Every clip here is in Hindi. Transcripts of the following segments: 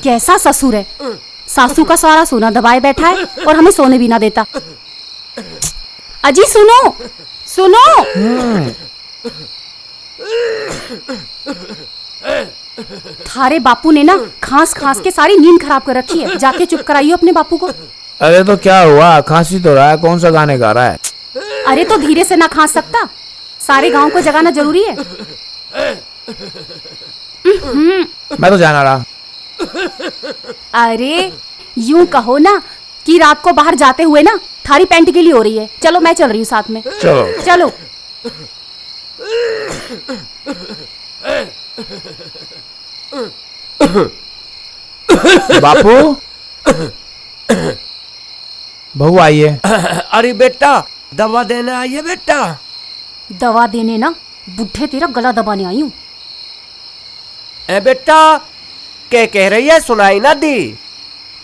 कैसा ससुर है, सासू का सारा सोना दबाए बैठा है और हमें सोने भी ना देता। अजी सुनो सुनो। थारे बापू ने ना खांस खांस के सारी नींद खराब कर रखी है, जाके चुप कराइयो अपने बापू को। अरे तो क्या हुआ, खांसी तो रहा है, कौन सा गाने गा रहा है? अरे तो धीरे से ना खांस सकता, सारे गांव को जगाना जरूरी है। मैं तो जाना रहा। अरे यूं कहो ना कि रात को बाहर जाते हुए ना थारी पैंट गीली हो रही है। चलो मैं चल रही हूँ साथ में। चलो चलो। बापू, बहू आई है। अरे बेटा दवा देने आई है बेटा। दवा देने ना, बुढ़े तेरा गला दबाने आई हूँ। ए बेटा क्या कह रही है, सुनाई ना दी?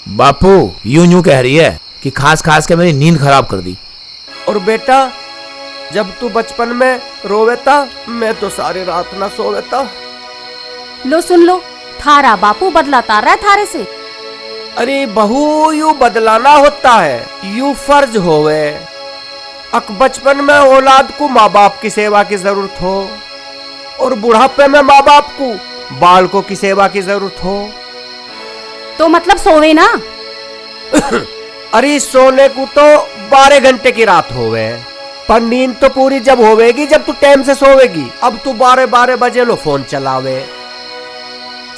बापू यूं कह रही है कि खास खास के मेरी नींद खराब कर दी। और बेटा जब तू बचपन में रोवेता, मैं तो सारी रात ना सोवेता। लो सुन लो, थारा बापू बदलाता रहा है थारे से। अरे बहू यू बदलाना होता है, यू फर्ज होवे। अक बचपन में औलाद को माँ बाप की सेवा की जरूरत हो, और बुढ़ापे में माँ बाप को बालकों की सेवा की जरूरत हो। तो मतलब सोवे ना। अरे सोने को तो 12 घंटे की रात होवे, पर नींद तो पूरी जब होवेगी जब तू टाइम से सोवेगी। अब तू 12 बजे लो फोन चलावे।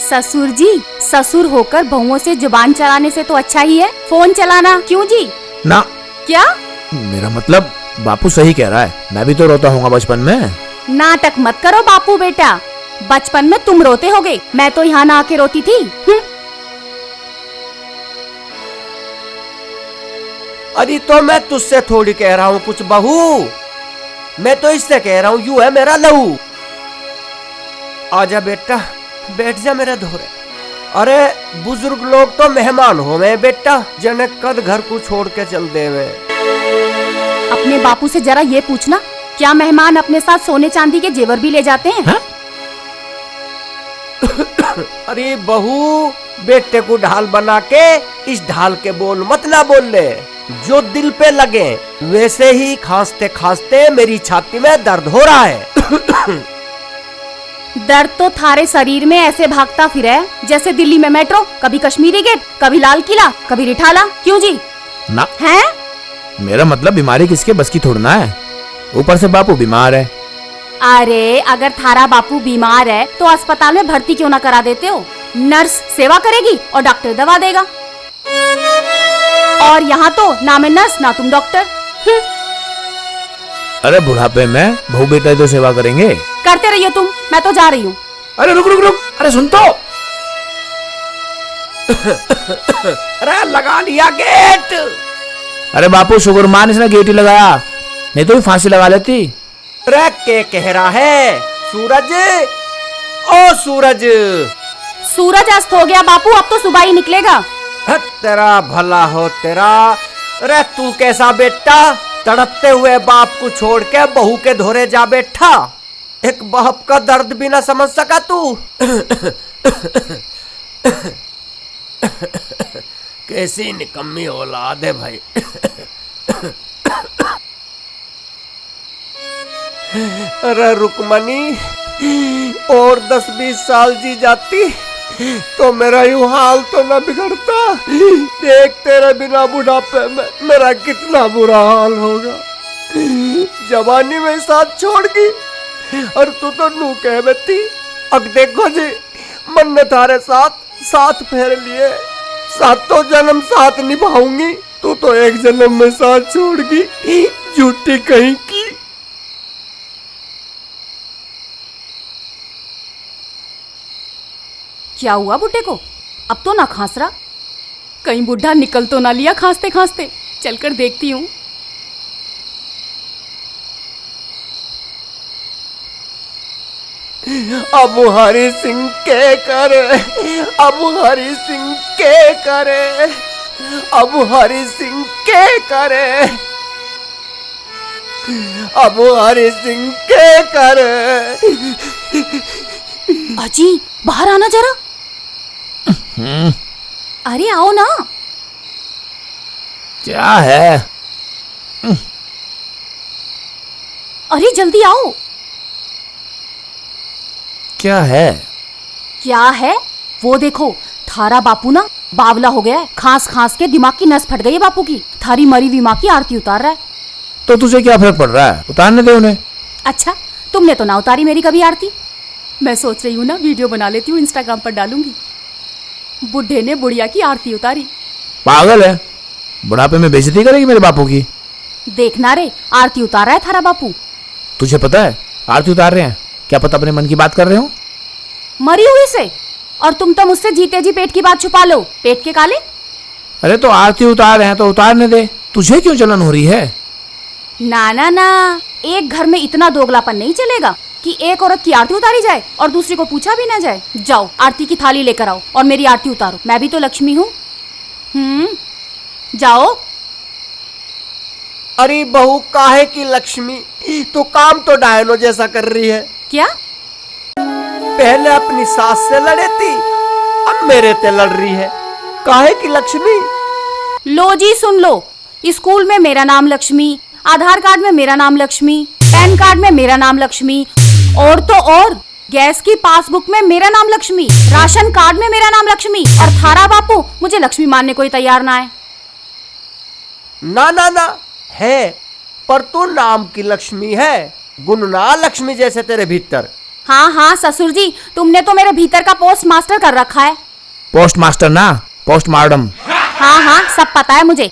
ससुर जी, ससुर होकर बहुओं से जुबान चलाने से तो अच्छा ही है फोन चलाना। क्यों जी? ना। क्या? मेरा मतलब बापू सही कह रहा है, मैं भी तो रोता हूँ बचपन में। नाटक मत करो बापू बेटा, बचपन में तुम रोते होगे, मैं तो यहाँ ना आके रोती थी। अरे तो मैं तुझसे थोड़ी कह रहा हूँ कुछ बहू, मैं तो इससे कह रहा हूँ यू है मेरा लहू। आजा बेटा, बैठ जा मेरे धोरे। अरे बुजुर्ग लोग तो मेहमान हो मैं बेटा, जने कद घर को छोड़ के चल देवे। अपने बापू से जरा ये पूछना, क्या मेहमान अपने साथ सोने चांदी के जेवर भी ले जाते हैं? अरे बहू, बेटे को ढाल बना के इस ढाल के बोल मत ना बोल ले, जो दिल पे लगे। वैसे ही खांसते खांसते मेरी छाती में दर्द हो रहा है। दर्द तो थारे शरीर में ऐसे भागता फिरे है जैसे दिल्ली में मेट्रो, कभी कश्मीरी गेट, कभी लाल किला, कभी रिठाला। क्यों जी? ना। हैं? मेरा मतलब बीमारी किसके बस की थोड़ना है, ऊपर से बापू बीमार है। अरे अगर थारा बापू बीमार है तो अस्पताल में भर्ती क्यों ना करा देते हो? नर्स सेवा करेगी और डॉक्टर दवा देगा। और यहाँ तो ना मैं नर्स ना तुम डॉक्टर। अरे बुढ़ापे में बहू बेटा तो सेवा करेंगे। करते रहिए तुम, मैं तो जा रही हूँ। अरे रुक रुक रुक, अरे सुन तो। अरे लगा लिया गेट। अरे बापू शुक्र मान इसने गेट ही लगाया, नहीं तो भी फांसी लगा लेती। अरे क्या कह रहा है सूरज? ओ सूरज। सूरज अस्त हो गया बापू, अब तो सुबह ही निकलेगा। तेरा भला हो तेरा। अरे तू कैसा बेटा, तड़पते हुए बाप को छोड़ के बहू के धोरे जा बैठा। एक बाप का दर्द भी ना समझ सका तू। कैसी निकम्मी औलाद है भाई। अरे रुकमनी, और 10-20 साल जी जाती तो मेरा यूं हाल तो न बिगड़ता। देख तेरे बिना बुढ़ापे में मेरा कितना बुरा हाल होगा। जवानी में साथ छोड़ गई और तू तो नू कह बैठी। अब देखो जी, मन ने थारे साथ फेर लिए, 7 जन्म साथ निभाऊंगी, तू तो एक जन्म में साथ छोड़ गई, झूठी कहीं की। क्या हुआ बुड्ढे को? अब तो ना खांस रहा। कहीं बुढ़ा निकल तो ना लिया खांसते खांसते। चलकर देखती हूँ। अब हरि सिंह के करे, अब हरि सिंह के करे, अब हरि सिंह के करे, अब हरि सिंह के करे। अजी बाहर आना जरा। अरे आओ ना। क्या है? अरे जल्दी आओ। क्या है? क्या है? वो देखो थारा बापू ना बावला हो गया है। खांस खांस के दिमाग की नस फट गई है बापू की। थारी मरी हुई माँ की आरती उतार रहा है। तो तुझे क्या फर्क पड़ रहा है? उतारने दे उन्हें। अच्छा तुमने तो ना उतारी मेरी कभी आरती। मैं सोच रही हूँ ना वीडियो बना लेती हूँ, इंस्टाग्राम पर डालूंगी। बुढ़े ने बुढ़िया की आरती उतारी। पागल है? बुढ़ापे में बेइज्जती करेगी मेरे बापू की? देखना रे आरती उतार रहा है थारा बापू। तुझे पता है आरती उतार रहे हैं? क्या पता अपने मन की बात कर रहे हो? मरी हुई से। और तुम तो मुझसे जीते जी पेट की बात छुपा लो। पेट के काले। अरे तो आरती उतार रहे हैं तो उतारने दे। तुझे क्यों जलन हो रही है? ना ना ना, एक घर में इतना दोगलापन नहीं चलेगा कि एक औरत की आरती उतारी जाए और दूसरी को पूछा भी ना जाए। जाओ आरती की थाली लेकर आओ और मेरी आरती उतारो। मैं भी तो लक्ष्मी हूँ। जाओ। अरे बहू काहे की लक्ष्मी, तो काम तो डायनो जैसा कर रही है। क्या? पहले अपनी सास से लड़े थी, अब मेरे से लड़ रही है। काहे की लक्ष्मी? लो जी सुन लो। स्कूल में मेरा नाम लक्ष्मी, आधार कार्ड में मेरा नाम लक्ष्मी, पैन कार्ड में मेरा नाम लक्ष्मी, और तो और गैस की पासबुक में मेरा नाम लक्ष्मी, राशन कार्ड में मेरा नाम लक्ष्मी। और थारा बापू मुझे लक्ष्मी मानने को ही तैयार ना है। ना ना ना है, पर तू नाम की लक्ष्मी है, गुण ना लक्ष्मी जैसे तेरे भीतर। हाँ हाँ ससुर जी, तुमने तो मेरे भीतर का पोस्ट मास्टर कर रखा है। पोस्ट मास्टर ना, पोस्टमार्टम। हाँ हाँ सब पता है मुझे।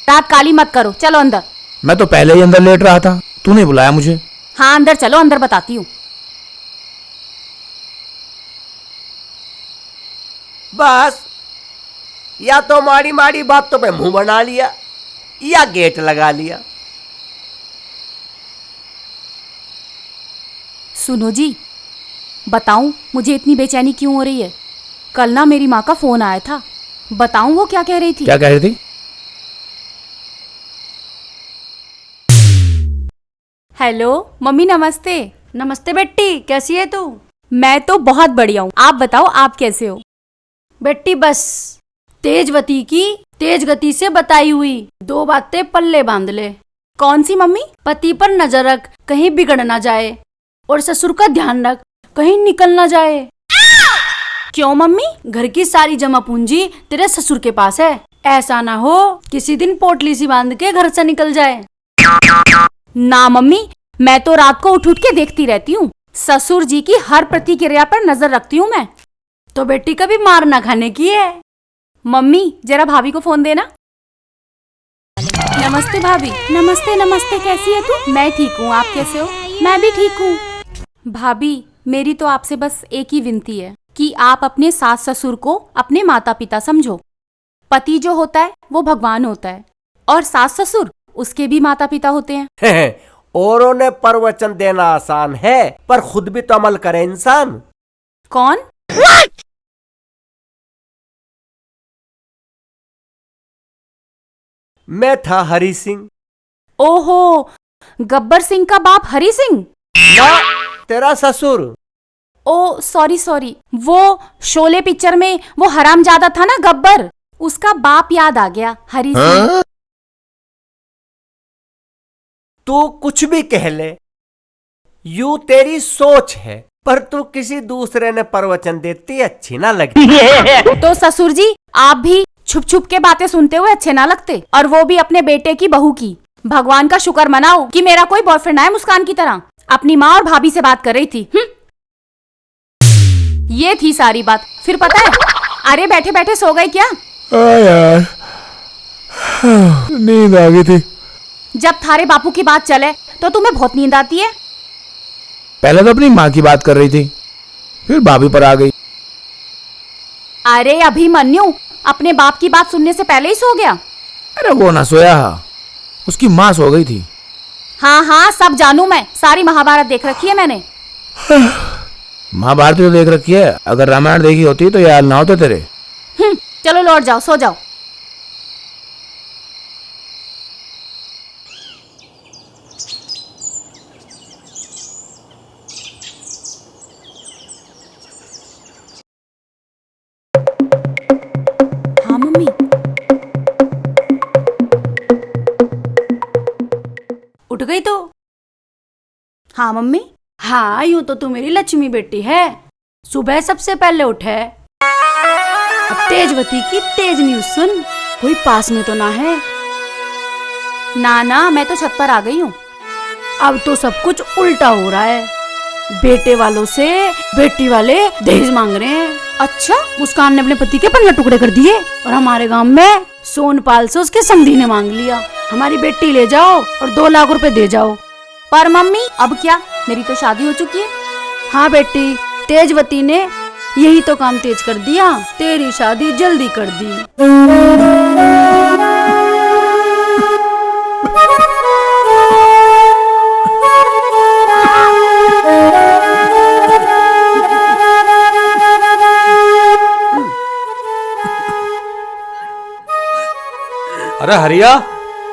रात काली मत करो, चलो अंदर। मैं तो पहले ही अंदर लेट रहा था, तूने बुलाया मुझे। हाँ अंदर चलो, अंदर बताती हूँ। बस या तो माड़ी माड़ी बातों पे मुंह बना लिया या गेट लगा लिया। सुनो जी, बताऊं मुझे इतनी बेचैनी क्यों हो रही है? कल ना मेरी माँ का फोन आया था। बताऊं वो क्या कह रही थी? क्या कह रही थी? हेलो मम्मी, नमस्ते। नमस्ते बेटी, कैसी है तू? मैं तो बहुत बढ़िया हूँ, आप बताओ आप कैसे हो? बेटी बस तेजवती की तेज गति से बताई हुई 2 बातें पल्ले बांध ले। कौन सी मम्मी? पति पर नजर रख, कहीं बिगड़ ना जाए, और ससुर का ध्यान रख, कहीं निकल ना जाए। क्यों मम्मी? घर की सारी जमा पूंजी तेरे ससुर के पास है, ऐसा ना हो किसी दिन पोटली सी बांध के घर से निकल जाए। ना मम्मी, मैं तो रात को उठ उठ के देखती रहती हूँ। ससुर जी की हर प्रतिक्रिया पर नजर रखती हूँ मैं। तो बेटी कभी मार ना खाने की है। मम्मी जरा भाभी को फोन देना। नमस्ते भाभी। नमस्ते नमस्ते, कैसी है तू? मैं ठीक हूँ, आप कैसे हो? मैं भी ठीक हूँ। भाभी मेरी तो आपसे बस एक ही विनती है कि आप अपने सास ससुर को अपने माता पिता समझो। पति जो होता है वो भगवान होता है, और सास ससुर उसके भी माता पिता होते हैं। औरों ने प्रवचन देना आसान है, पर खुद भी तो अमल करे इंसान। कौन? मैं था हरि सिंह। ओहो, गब्बर सिंह का बाप हरि सिंह? ना, तेरा ससुर। ओ सॉरी सॉरी, वो शोले पिक्चर में वो हरामजादा था ना गब्बर, उसका बाप याद आ गया, हरि सिंह। तू कुछ भी कह ले, यूं तेरी सोच है, पर तू किसी दूसरे ने प्रवचन देती अच्छी ना लगती। तो ससुर जी आप भी छुप छुप के बातें सुनते हुए अच्छे ना लगते, और वो भी अपने बेटे की बहू की। भगवान का शुक्र मनाओ कि मेरा कोई बॉयफ्रेंड आया मुस्कान की तरह। अपनी माँ और भाभी से बात कर रही थी। ये थी सारी बात। फिर पता है, अरे बैठे बैठे सो गए क्या? यार नींद आ गई थी। जब थारे बापू की बात चले तो तुम्हें बहुत नींद आती है। पहले तो अपनी माँ की बात कर रही थी, फिर भाभी पर आ गई। अरे अभिमन्यु, अपने बाप की बात सुनने से पहले ही सो गया। अरे वो ना सोया, उसकी माँ सो गई थी। हाँ हाँ, सब जानू मैं, सारी महाभारत देख रखी है मैंने। महाभारत तो देख रखी है, अगर रामायण देखी होती तो ये हाल ना होते तेरे। चलो लौट जाओ, सो जाओ। हाँ मम्मी। उठ गई तो? हाँ मम्मी। हाँ, यूं तो तू मेरी लक्ष्मी बेटी है, सुबह सबसे पहले उठे। अब तेजवती की तेज न्यूज सुन, कोई पास में तो ना है? ना ना, मैं तो छत पर आ गई हूँ। अब तो सब कुछ उल्टा हो रहा है, बेटे वालों से बेटी वाले दहेज मांग रहे हैं। अच्छा, मुस्कान ने अपने पति के 15 टुकड़े कर दिए, और हमारे गांव में सोनपाल से उसके समधी ने मांग लिया, हमारी बेटी ले जाओ और 2 लाख रुपए दे जाओ। पर मम्मी अब क्या, मेरी तो शादी हो चुकी है। हाँ बेटी, तेजवती ने यही तो काम तेज कर दिया, तेरी शादी जल्दी कर दी। अरे हरिया,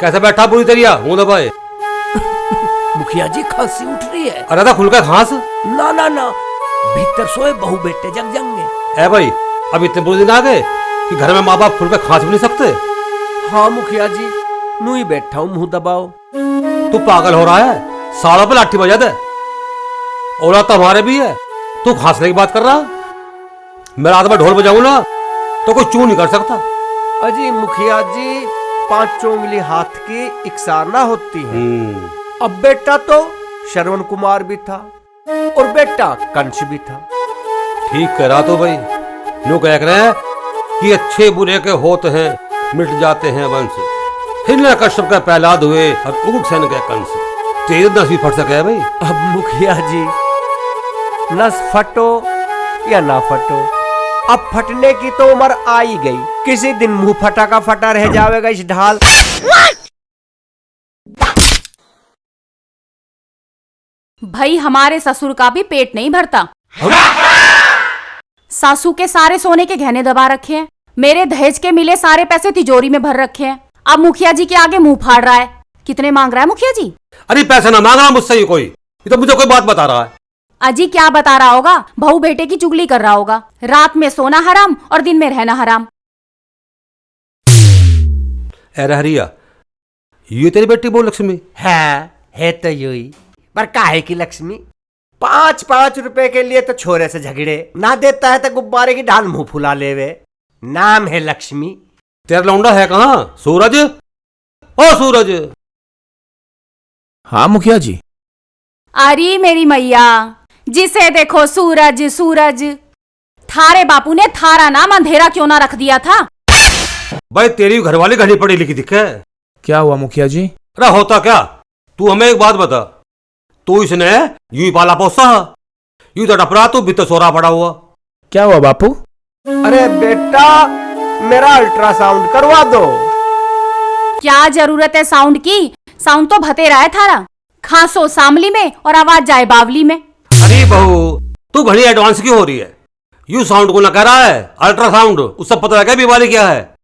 कैसे बैठा पूरी तरिया मुंह दबाए? मुखिया जी खांसी उठ रही है। अरे था खुलकर घास। ना ना ना, भीतर सोए बहू बेटे जग जाएंगे। ए भाई, अब इतने बुरे दिन आ गए कि घर में माँ बाप खुलकर खांस भी नहीं सकते। हाँ मुखिया जी, नू ही बैठा हूँ, मुंह दबाओ। तू पागल हो रहा है, सालों पे लाठी बजा दे। औलाद तो हमारे भी है, तू खांसने की बात कर रहा? मैं रात में ढोल बजाऊं ना तो कोई चू नहीं कर सकता। अजी मुखिया जी, 5 उंगली हाथ की इकसार ना होती है। अब बेटा तो श्रवण कुमार भी था और बेटा कंस भी था। ठीक कह रहा तो भाई, यूं कह रहे हैं कि अच्छे बुरे के होते हैं, मिट जाते हैं वंश। हिरण्य कश्यप के प्रहलाद हुए और उग्रसेन के कंस। तेज नस भी फट सके है भाई। अब मुखिया जी, नस फटो या ना फटो, अब फटने की तो उम्र आ ही गई। किसी दिन मुंह फटा का फटा रह जाएगा इस ढाल। भाई हमारे ससुर का भी पेट नहीं भरता। सासू के सारे सोने के गहने दबा रखे हैं, मेरे दहेज के मिले सारे पैसे तिजोरी में भर रखे हैं। अब मुखिया जी के आगे मुंह फाड़ रहा है। कितने मांग रहा है मुखिया जी? अरे पैसा ना मांग रहा मुझसे ही कोई, ये तो मुझे कोई बात बता रहा है। अजी क्या बता रहा होगा, बहू बेटे की चुगली कर रहा होगा। रात में सोना हराम और दिन में रहना हराम। अरे हरिया, ये तेरी बेटी बोल लक्ष्मी है तो यू ही, पर काहे की लक्ष्मी? 5-5 रुपए के लिए तो छोरे से झगड़े ना देता है तो गुब्बारे की ढाल मुंह फुला लेवे। नाम है लक्ष्मी। तेरा लौंडा है कहाँ? सूरज, ओ सूरज। हाँ मुखिया जी। अरे मेरी मैया, जिसे देखो सूरज सूरज। थारे बापू ने थारा नाम अंधेरा क्यों ना रख दिया था? भाई तेरी घरवाली घनी पढ़ी लिखी दिखे। क्या हुआ मुखिया जी? अरे होता क्या, तू हमें एक बात बता, तू इसने यूं ही पाला पोसा, यूं तो टपरा तू भीतर सोरा पड़ा हुआ। क्या हुआ बापू? अरे बेटा, मेरा अल्ट्रासाउंड करवा दो। क्या जरूरत है साउंड की? साउंड तो भतेरा है थारा। खांसो सामली में और आवाज जाए बावली में। अरे बहू, तू घनी एडवांस क्यों हो रही है? यू साउंड को ना कह रहा है अल्ट्रासाउंड, उससे पता लगा बीमारी क्या है।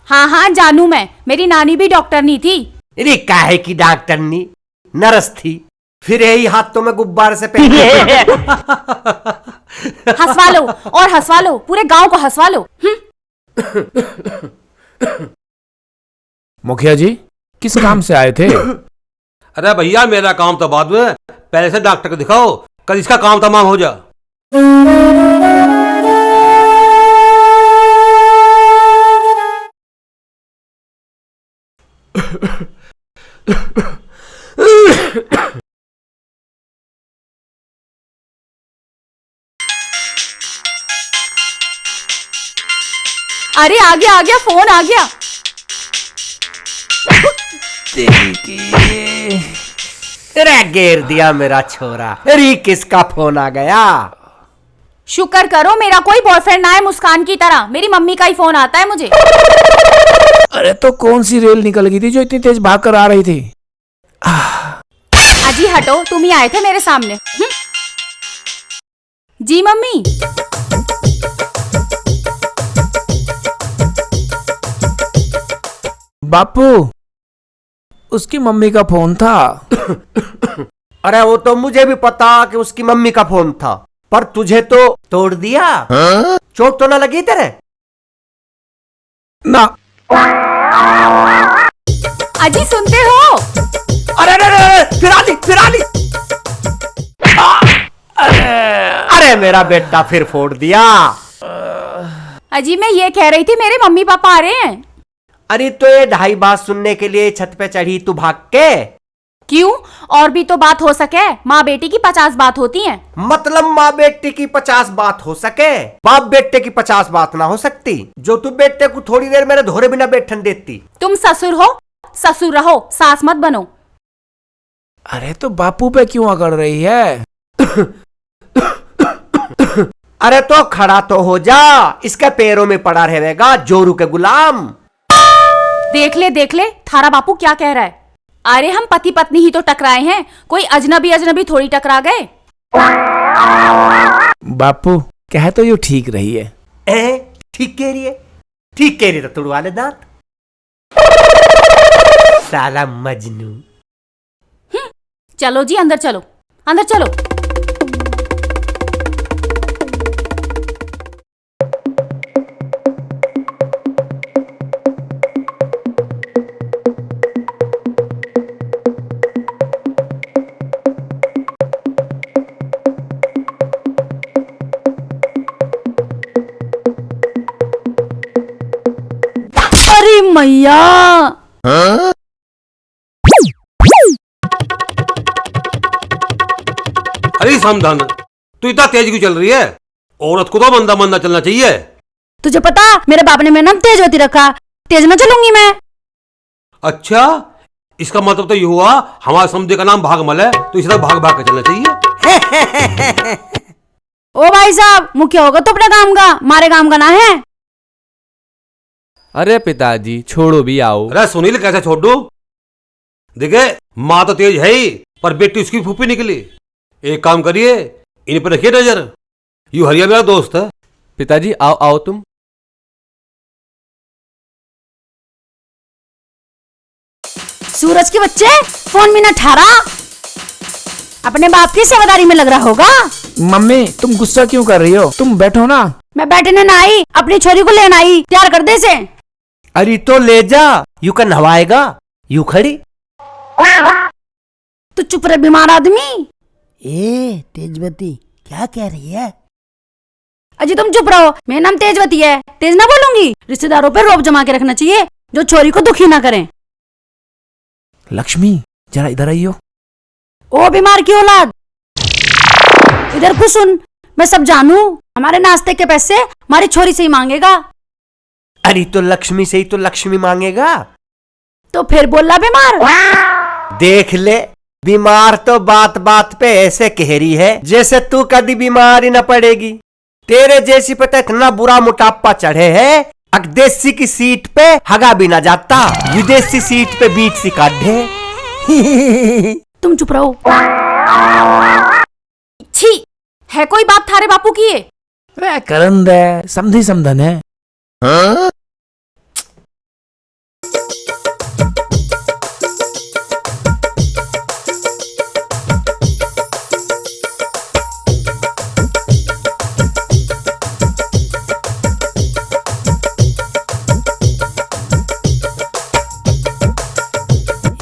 हाँ हाँ जानू मैं, मेरी नानी भी डॉक्टरनी थी। अरे काहे की डॉक्टरनी, नर्स थी। फिर यही हाथों में गुब्बारे से पहन हंसवा लो और हंसवा लो, पूरे गांव को हंसवा लो। मुखिया जी, किस काम से आए थे? अरे भैया, मेरा काम तो बाद में, पहले से डॉक्टर को दिखाओ, कल इसका काम तमाम हो जा। अरे आ गया फोन आ गया। अरे घेर दिया मेरा छोरा। अरे किसका फोन आ गया? शुक्र करो मेरा कोई बॉयफ्रेंड ना है मुस्कान की तरह, मेरी मम्मी का ही फोन आता है मुझे। अरे तो कौन सी रेल निकल गई थी जो इतनी तेज भाग कर आ रही थी? अजी हटो, तुम ही आए थे मेरे सामने। जी मम्मी। बापू, उसकी मम्मी का फोन था। अरे वो तो मुझे भी पता कि उसकी मम्मी का फोन था, पर तुझे तो तोड़ दिया। चोट तो ना लगी तेरे? ना। अजी सुनते हो? अरे अरे अरे, फिरा ली। अरे मेरा बेटा फिर फोड़ दिया। अजी मैं ये कह रही थी मेरे मम्मी पापा आ रहे हैं। अरे तो ये ढाई बात सुनने के लिए छत पे चढ़ी तू भाग के? क्यों, और भी तो बात हो सके। माँ बेटी की 50 बात होती हैं। मतलब माँ बेटे की 50 बात हो सके, बाप बेटे की 50 बात ना हो सकती, जो तू बेटे को थोड़ी देर मेरे धोरे बिना बैठन देती। तुम ससुर हो, ससुर रहो, सास मत बनो। अरे तो बापू पे क्यों अकड़ रही है? अरे तो खड़ा तो हो जा, इसके पैरों में पड़ा रहेगा जोरू के गुलाम। देख ले थारा बापू क्या कह रहा है। अरे हम पति पत्नी ही तो टकराए हैं, कोई अजनबी थोड़ी टकरा गए। बापू कह तो यू ठीक रही है। ठीक कह रही है तो तुड़वा ले दांत। साला मजनू। चलो जी अंदर चलो। अरे मैया, अरे समधन, तू इतना तेज क्यों चल रही है? औरत को तो मंदा मंदा चलना चाहिए। तुझे पता मेरे बाप ने मेरा नाम तेजवती रखा, तेज ना चलूंगी मैं। अच्छा, इसका मतलब तो ये हुआ हमारे समझे का नाम भागमल है, तो इसी तरह भाग भाग के चलना चाहिए। ओ भाई साहब, मुखिया होगा तो अपने काम का, मारे काम का ना है। अरे पिताजी छोड़ो भी आओ। अरे सुनील कैसे छोड़ दूं? देखे माँ तो तेज है ही, पर बेटी उसकी फूफी निकली। एक काम करिए, इन पर रखिए नजर। यू हरिया मेरा दोस्त है। पिताजी आओ आओ तुम। सूरज के बच्चे, फोन में न ठारा, अपने बाप की सेवादारी में लग रहा होगा। मम्मी तुम गुस्सा क्यों कर रही हो? तुम बैठो ना। मैं बैठने ना आई, अपनी छोरी को लेना आई, तैयार कर दे से। अरे तो ले जा, यू का नहवाएगा, यू खड़ी। तू चुप रहे बीमार आदमी। ए तेजवती, क्या कह रही है? अजी तुम चुप रहो, मेरा नाम तेजवती है, तेज ना बोलूंगी। रिश्तेदारों पे रोब जमा के रखना चाहिए, जो छोरी को दुखी ना करें। लक्ष्मी जरा इधर आइयो। ओ बीमार की औलाद, इधर को सुन। मैं सब जानू, हमारे नाश्ते के पैसे हमारी छोरी से ही मांगेगा। अरे तो लक्ष्मी से ही तो लक्ष्मी मांगेगा। तो फिर बोला बीमार। देख ले, बीमार तो बात बात पे ऐसे कह रही है जैसे तू कभी बीमार ही न पड़ेगी। तेरे जैसी पे तो इतना बुरा मोटापा चढ़े है, अकदेसी की सीट पे हगा भी ना जाता, विदेशी सीट पे बीट सी काढ़े। तुम चुप रहो। छी, है कोई बात थारे बापू की है? वे करंद है, समधी समधन है।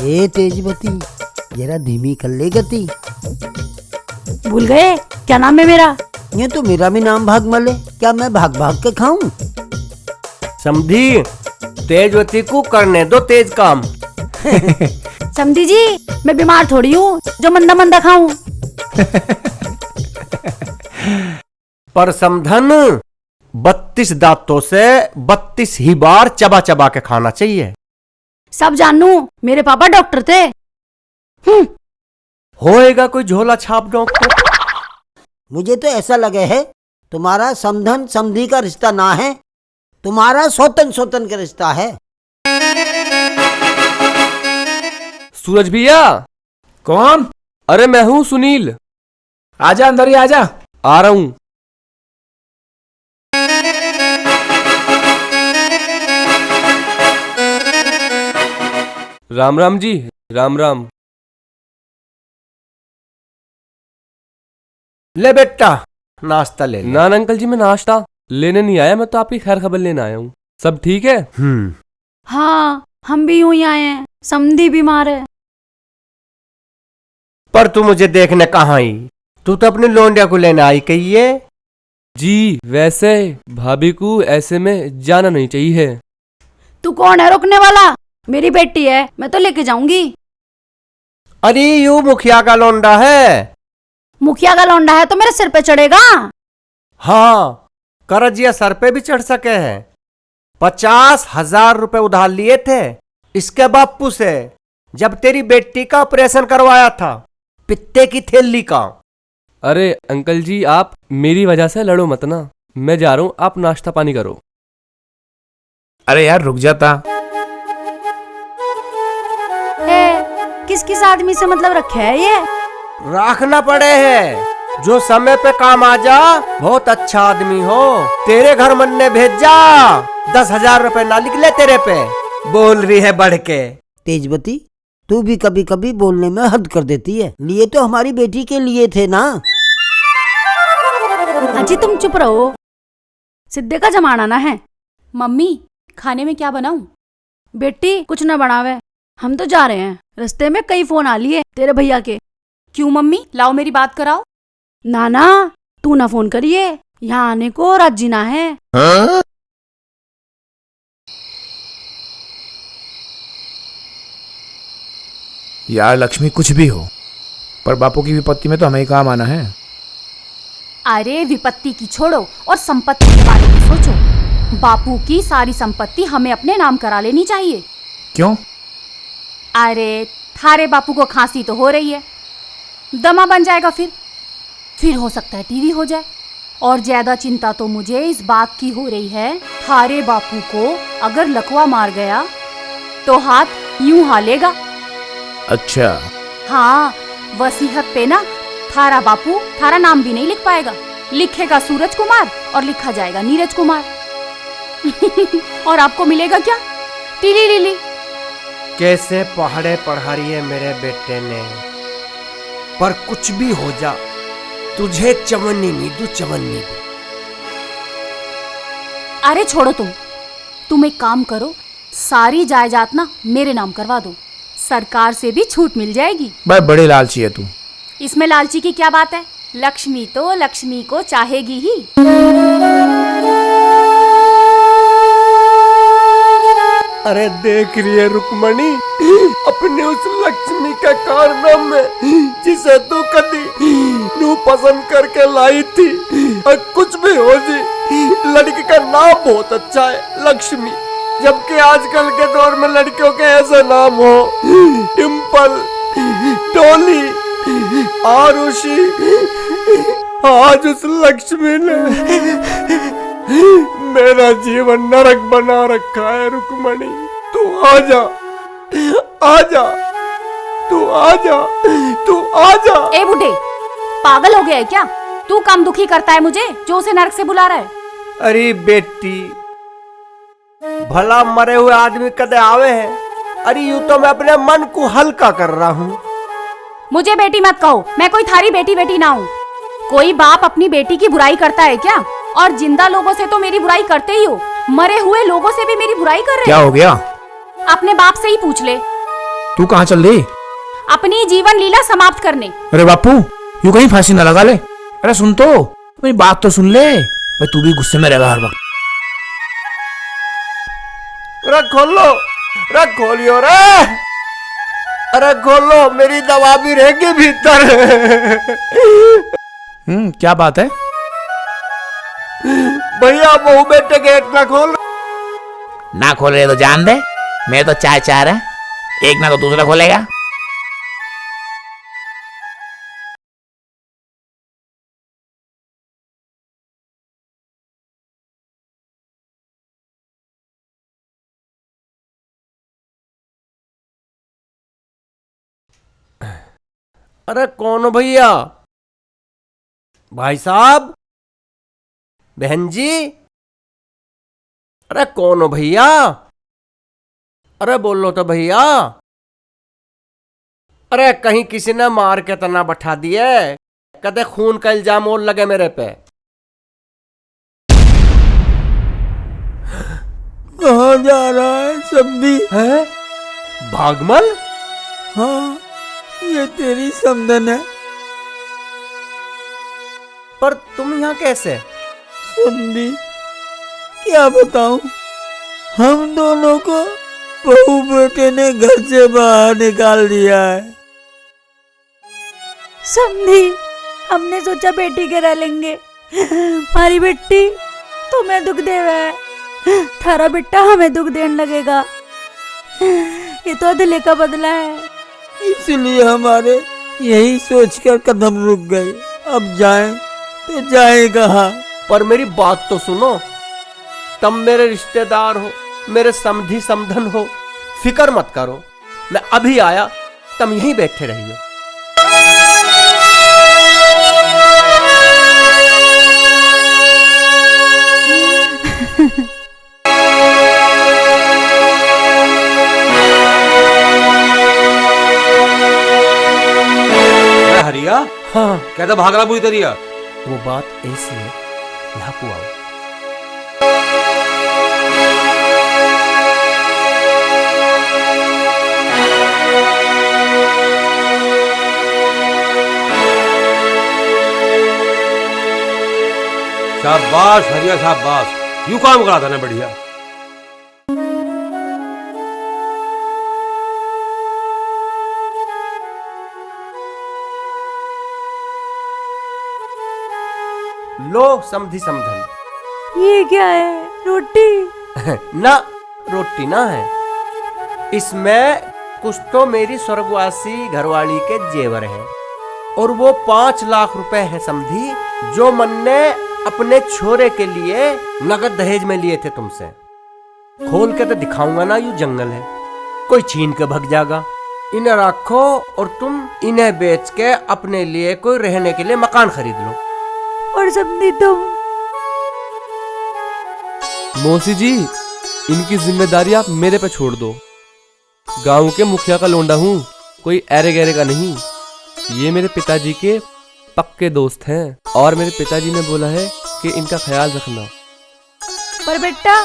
ए तेजवती, जरा धीमी कर ले गति। भूल गए क्या नाम है मेरा? ये तो मेरा भी नाम भागमल है, क्या मैं भाग भाग के खाऊं? समझी, तेजवती को करने दो तेज काम। समझी जी, मैं बीमार थोड़ी हूँ जो मंदा मंदा खाऊं। पर समधन, 32 दांतों से 32 ही बार चबा चबा के खाना चाहिए। सब जानू, मेरे पापा डॉक्टर थे। होएगा कोई झोला छाप डॉक्टर। मुझे तो ऐसा लगे है तुम्हारा समधन समधी का रिश्ता ना है, तुम्हारा सौतन सौतन का रिश्ता है। सूरज भैया। कौन? अरे मैं हूँ सुनील। आजा अंदर ही आजा। आ रहा हूँ। राम राम जी। राम राम। ले बेटा नाश्ता ले ले। ना ना अंकल जी, मैं नाश्ता लेने नहीं आया, मैं तो आपकी खैर खबर लेने आया हूँ। सब ठीक है? हाँ, हम भी यूं ही आए हैं, समधी बीमार है। पर तू मुझे देखने कहाँ आई? तू तो अपनी लौंडिया को लेने आई कही है। जी वैसे भाभी को ऐसे में जाना नहीं चाहिए। तू कौन है रोकने वाला? मेरी बेटी है, मैं तो लेके जाऊंगी। अरे यू मुखिया का लौंडा है। मुखिया का लौंडा है तो मेरे सिर पे चढ़ेगा? हाँ, करजिया सर पे भी चढ़ सके हैं। 50,000 रुपए उधार लिए थे इसके बापू से जब तेरी बेटी का ऑपरेशन करवाया था, पित्ते की थैली का। अरे अंकल जी, आप मेरी वजह से लड़ो मत ना, मैं जा रहा हूँ, आप नाश्ता पानी करो। अरे यार रुक जाता। किस किस आदमी से मतलब रखे है ये? रखना पड़े है जो समय पे काम आ जा। बहुत अच्छा आदमी हो, तेरे घर मन ने भेजा। 10,000 रुपए ना निकले तेरे पे, बोल रही है बढ़ के। तेजवती, तू भी कभी कभी बोलने में हद कर देती है। लिए तो हमारी बेटी के लिए थे ना। अजी तुम चुप रहो, सिद्धे का जमाना ना है। मम्मी खाने में क्या बनाऊं? बेटी कुछ न बनावे, हम तो जा रहे हैं। रास्ते में कई फोन आ लिए तेरे भैया के। क्यों मम्मी, लाओ मेरी बात कराओ। ना ना, तू ना फोन करिए, यहाँ आने को राजी ना है। यार लक्ष्मी कुछ भी हो, पर बापू की विपत्ति में तो हमें ही काम आना है। अरे विपत्ति की छोड़ो और संपत्ति के बारे में सोचो। बापू की सारी संपत्ति हमें अपने नाम करा लेनी चाहिए। क्यों? अरे थारे बापू को खांसी तो हो रही है, दमा बन जाएगा, फिर हो सकता है टीवी हो जाए। और ज्यादा चिंता तो मुझे इस बात की हो रही है, थारे बापू को अगर लकवा मार गया तो हाथ यूं हालेगा। अच्छा। हाँ, वसीयत पे ना थारा बापू थारा नाम भी नहीं लिख पाएगा, लिखेगा सूरज कुमार और लिखा जाएगा नीरज कुमार। और आपको मिलेगा क्या? टीली लीली। कैसे पहाड़े पढ़ा रही है मेरे बेटे ने। पर कुछ भी हो जा, तुझे चवन्नी नहीं दूं, चवन्नी दूं। अरे छोड़ो तुम एक काम करो, सारी जायदाद ना मेरे नाम करवा दो, सरकार से भी छूट मिल जाएगी। भाई बड़े लालची है तू। इसमें लालची की क्या बात है? लक्ष्मी तो लक्ष्मी को चाहेगी ही। अरे देख रही है रुक्मणी अपने उस लक्ष्मी के कारनामे जिसे तू कभी नू पसंद करके लाई थी। और कुछ भी हो जी, लड़की का नाम बहुत अच्छा है लक्ष्मी, जबकि आजकल के दौर में लड़कियों के ऐसे नाम हो डिम्पल, डोली, आरुषि। आज उस लक्ष्मी ने मेरा जीवन नरक बना रखा है। रुक्मणी तू आजा, आजा, तू आजा, तू आजा। ए बुढ़े, पागल हो गया है क्या? तू कम दुखी करता है मुझे जो उसे नरक से बुला रहा है। अरे बेटी, भला मरे हुए आदमी कदे आवे हैं। अरे यूं तो मैं अपने मन को हल्का कर रहा हूँ। मुझे बेटी मत कहो, मैं कोई थारी बेटी ना हूँ। कोई बाप अपनी बेटी की बुराई करता है क्या? और जिंदा लोगों से तो मेरी बुराई करते ही हो, मरे हुए लोगों से भी मेरी बुराई कर रहे क्या हो गया? अपने बाप से ही पूछ ले। तू कहाँ चल रही? अपनी जीवन लीला समाप्त करने। अरे बापू, यूं कहीं फांसी ना लगा ले। अरे सुन तो, मेरी बात तो सुन ले। भाई तू भी गुस्से में रहेगा हर वक्त। रख खोलो, रख खोलियो रे। अरे खोलो, मेरी दवा भी रहेगी भीतर। क्या बात है? भैया बहू बेटे गेट ना खोल। ना खोल रहे तो जान दे, मैं तो चाह रहा है, एक ना तो दूसरा खोलेगा। अरे कौन हो भैया? भाई साहब, बहन जी, अरे कौन हो भैया? अरे बोलो तो भैया। अरे कहीं किसी ने मार के तना बैठा दिए, कदे खून का इल्जाम और लगे मेरे पे। कहाँ जा रहा है समधी? है भागमल? हाँ, ये तेरी समधन है। पर तुम यहाँ कैसे? समधी, क्या बताऊं, हम दोनों को बहू बेटे ने घर से बाहर निकाल दिया है। समझी, हमने सोचा बेटी के रह लेंगे, हमारी बेटी तुम्हें दुख देवे है, थारा बेटा हमें दुख देने लगेगा। ये तो अदले का बदला है। इसलिए हमारे यही सोचकर कदम रुक गए। अब जाएं तो जाए कहाँ? पर मेरी बात तो सुनो, तुम मेरे रिश्तेदार हो, मेरे समधी समधन हो, फिक्र मत करो, मैं अभी आया, तुम यहीं बैठे रहियो। हरिया, हाँ, कहता भाग रहा पूरी तरिया। वो बात ऐसी है, यहाँ को आओ। शाबाश हरिया, शाबाश, यूं काम करा था ना बढ़िया। लो समधी समधन। ये क्या है? रोटी? ना, रोटी ना है, इसमें कुछ तो मेरी स्वर्गवासी घरवाली के जेवर हैं, और वो 5 लाख रुपए हैं समधी, जो मन ने अपने छोरे के लिए नगद दहेज में लिए थे तुमसे। खोल के तो दिखाऊंगा ना, यूं जंगल है, कोई छीन के भग जाएगा। इन्हें रखो और तुम इन्हें बेच के अपने लिए कोई रहने के लिए मकान खरीद लो। और समझी तुम? मौसी जी, इनकी जिम्मेदारी आप मेरे पे छोड़ दो। गांव के मुखिया का लोंडा हूँ, कोई ऐरे गहरे का नहीं। ये मेरे पिताजी के पक्के दोस्त हैं, और मेरे पिताजी ने बोला है कि इनका ख्याल रखना। पर बेटा,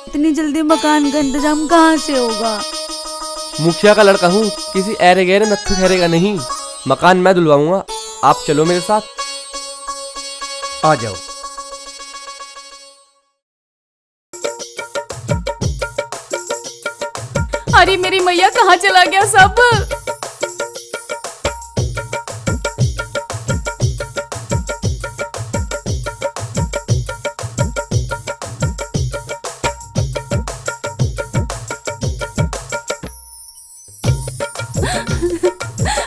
इतनी जल्दी मकान का इंतजाम कहाँ से होगा? मुखिया का लड़का हूँ, किसी ऐरे गहरे नत्थु ठहरे का नहीं। मकान मैं दिलवाऊंगा, आप चलो मेरे साथ। आ जाओ। अरे मेरी मैया, कहाँ चला गया सब?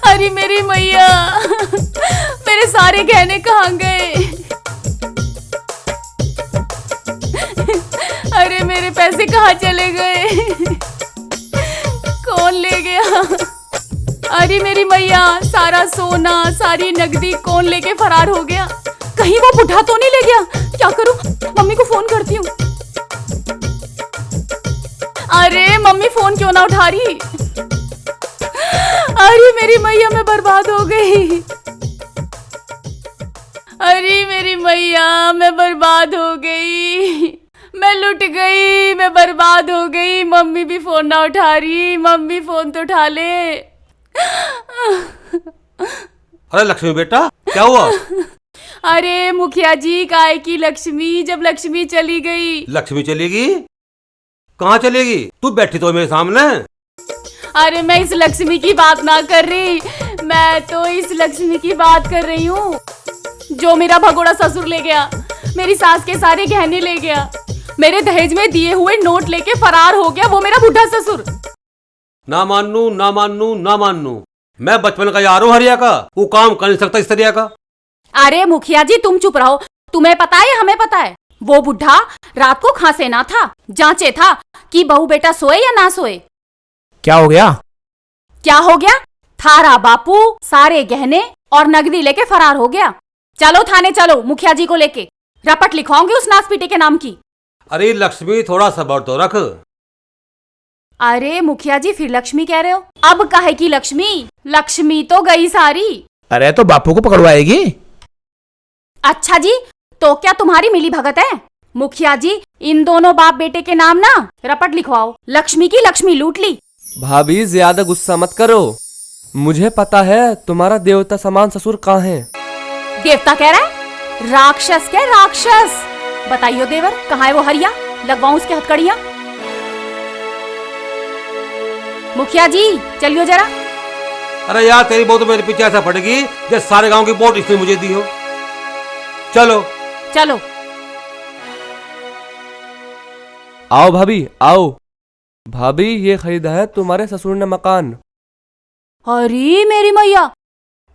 अरे मेरी मैया, मेरे सारे गहने कहाँ गए? अरे मेरे पैसे कहाँ चले गए? कौन ले गया? अरे मेरी मैया, सारा सोना, सारी नकदी कौन लेके फरार हो गया? कहीं वो बुढ़ा तो नहीं ले गया? क्या करूं? मम्मी को फोन करती हूँ। अरे मम्मी फोन क्यों ना उठा रही? अरे मेरी मैया, मैं बर्बाद हो गई। अरे मेरी मैया, मैं बर्बाद हो गई, मैं लुट गई, मैं बर्बाद हो गई। मम्मी भी फोन ना उठा रही, मम्मी फोन तो उठा ले। अरे लक्ष्मी बेटा, क्या हुआ? अरे मुखिया जी, काय की लक्ष्मी, जब लक्ष्मी चली गई। लक्ष्मी चलेगी? कहाँ चलेगी? तू बैठी तो मेरे सामने। अरे मैं इस लक्ष्मी की बात ना कर रही, मैं तो इस लक्ष्मी की बात कर रही हूँ जो मेरा भगोड़ा ससुर ले गया, मेरी सास के सारे गहने ले गया, मेरे दहेज में दिए हुए नोट लेके फरार हो गया, वो मेरा बुढ़ा ससुर। ना मानू, ना मानू, ना मानू, मैं बचपन का यार हूँ हरिया का, वो काम कर नहीं सकता इस तरह का। अरे मुखिया जी, तुम चुप रहो। तुम्हें पता है या हमें पता है? वो बुढ़ा रात को खांसे ना था, जांचे था कि बहू बेटा सोए या ना सोए। क्या हो गया? क्या हो गया? थारा बापू सारे गहने और नगदी लेके फरार हो गया। चलो थाने चलो, मुखिया जी को लेके रपट लिखवाऊंगी उस नासपीटे के नाम की। अरे लक्ष्मी थोड़ा सब्र तो रख। अरे मुखिया जी फिर लक्ष्मी कह रहे हो? अब काहे की लक्ष्मी? लक्ष्मी तो गई सारी। अरे तो बापू को पकड़वाएगी। अच्छा जी, तो क्या तुम्हारी मिली भगत है? मुखिया जी इन दोनों बाप बेटे के नाम ना रपट लिखवाओ। लक्ष्मी की लक्ष्मी लूट ली। भाभी ज्यादा गुस्सा मत करो, मुझे पता है तुम्हारा देवता समान ससुर कहाँ है। देवता कह रहा है? राक्षस क्या राक्षस? बताइयो देवर, कहाँ है वो हरिया? लगवाऊं उसके हथकड़ियां। मुखिया जी चलियो जरा। अरे यार तेरी बहू तो मेरे पीछे ऐसा पड़ेगी जैसे सारे गांव की वोट इसने मुझे दी हो। चलो चलो। आओ भाभी आओ। भाभी ये खरीदा है तुम्हारे ससुर ने मकान। अरे मेरी मैया,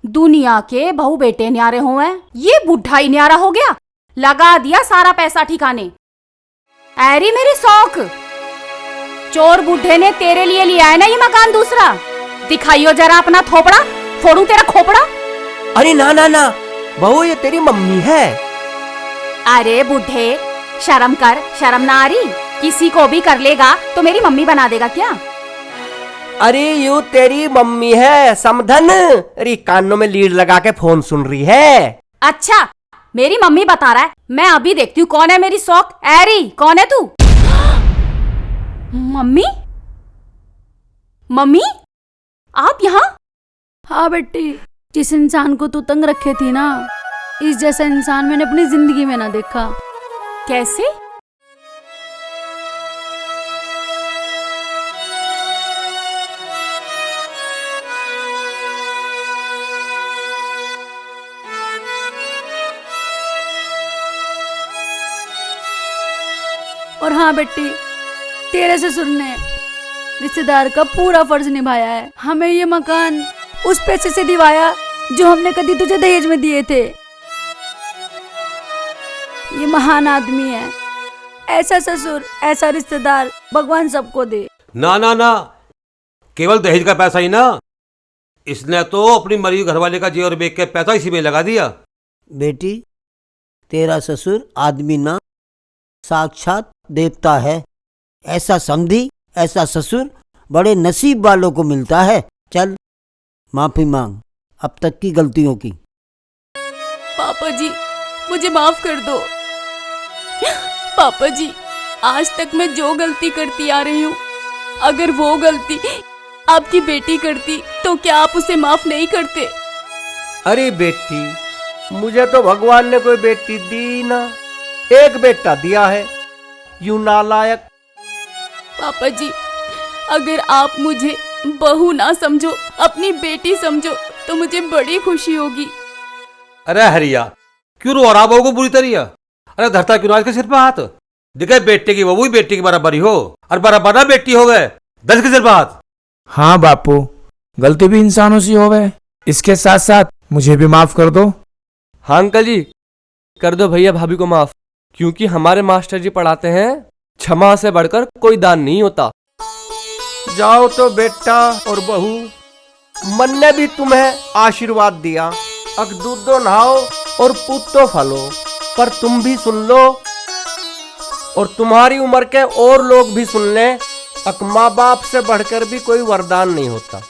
दुनिया के बहू बेटे न्यारे हुए हैं, ये बुढ़ा ही न्यारा हो गया। लगा दिया सारा पैसा ठिकाने। अरे मेरी शौक, चोर बुढ़े ने तेरे लिए लिया है ना ये मकान दूसरा। दिखाइयो जरा अपना थोपड़ा, फोड़ू तेरा खोपड़ा। अरे ना ना ना बहू, ये तेरी मम्मी है। अरे बुढ़े शर्म कर, शर्म ना आ रही? किसी को भी कर लेगा तो मेरी मम्मी बना देगा क्या? अरे यू तेरी मम्मी है समधन। अरे कानों में लीड लगा के फोन सुन रही है। अच्छा मेरी मम्मी बता रहा है, मैं अभी देखती हूँ कौन है मेरी शौक। एरी कौन है तू? मम्मी, मम्मी आप यहाँ? हाँ बेटी, जिस इंसान को तू तंग रखे थी ना, इस जैसा इंसान मैंने अपनी जिंदगी में ना देखा। कैसे? और हाँ बेटी, तेरे ससुर ने रिश्तेदार का पूरा फर्ज निभाया है। हमें ये मकान उस पैसे से दिवाया जो हमने कभी तुझे दहेज में दिए थे। ये महान आदमी है। ऐसा ससुर, ऐसा रिश्तेदार भगवान सबको दे। ना ना ना, केवल दहेज का पैसा ही ना, इसने तो अपनी मरी घरवाले का जेवर बेच के पैसा इसी में लगा दिया। बेटी, तेरा ससुर आदमी ना साक्षात देवता है। ऐसा समझी, ऐसा ससुर बड़े नसीब वालों को मिलता है। चल माफी मांग अब तक की गलतियों की। पापा जी मुझे माफ कर दो। पापा जी आज तक मैं जो गलती करती आ रही हूँ, अगर वो गलती आपकी बेटी करती तो क्या आप उसे माफ नहीं करते? अरे बेटी, मुझे तो भगवान ने कोई बेटी दी ना, एक बेटा दिया है। यूं नालायक। पापा जी अगर आप मुझे बहू ना समझो, अपनी बेटी समझो तो मुझे बड़ी खुशी होगी। अरे हरिया क्यों रो रहा बहू को बुरी तरह? अरे धरता क्यों आज के सिर पे हाथ? दिखे बेटे की बहू ही बेटी की बराबरी हो, और बराबर ना बेटी हो गए 10 के सिर पे हाथ। हाँ बापू, गलती भी इंसानों से हो गए, इसके साथ साथ मुझे भी माफ कर दो। हाँ अंकल जी, कर दो भैया भाभी को माफ, क्योंकि हमारे मास्टर जी पढ़ाते हैं क्षमा से बढ़कर कोई दान नहीं होता। जाओ तो बेटा और बहू, मन ने भी तुम्हें आशीर्वाद दिया। अग दूधो नहाओ और पूतो फलो, पर तुम भी सुन लो और तुम्हारी उम्र के और लोग भी सुन लें, अक माँ बाप से बढ़कर भी कोई वरदान नहीं होता।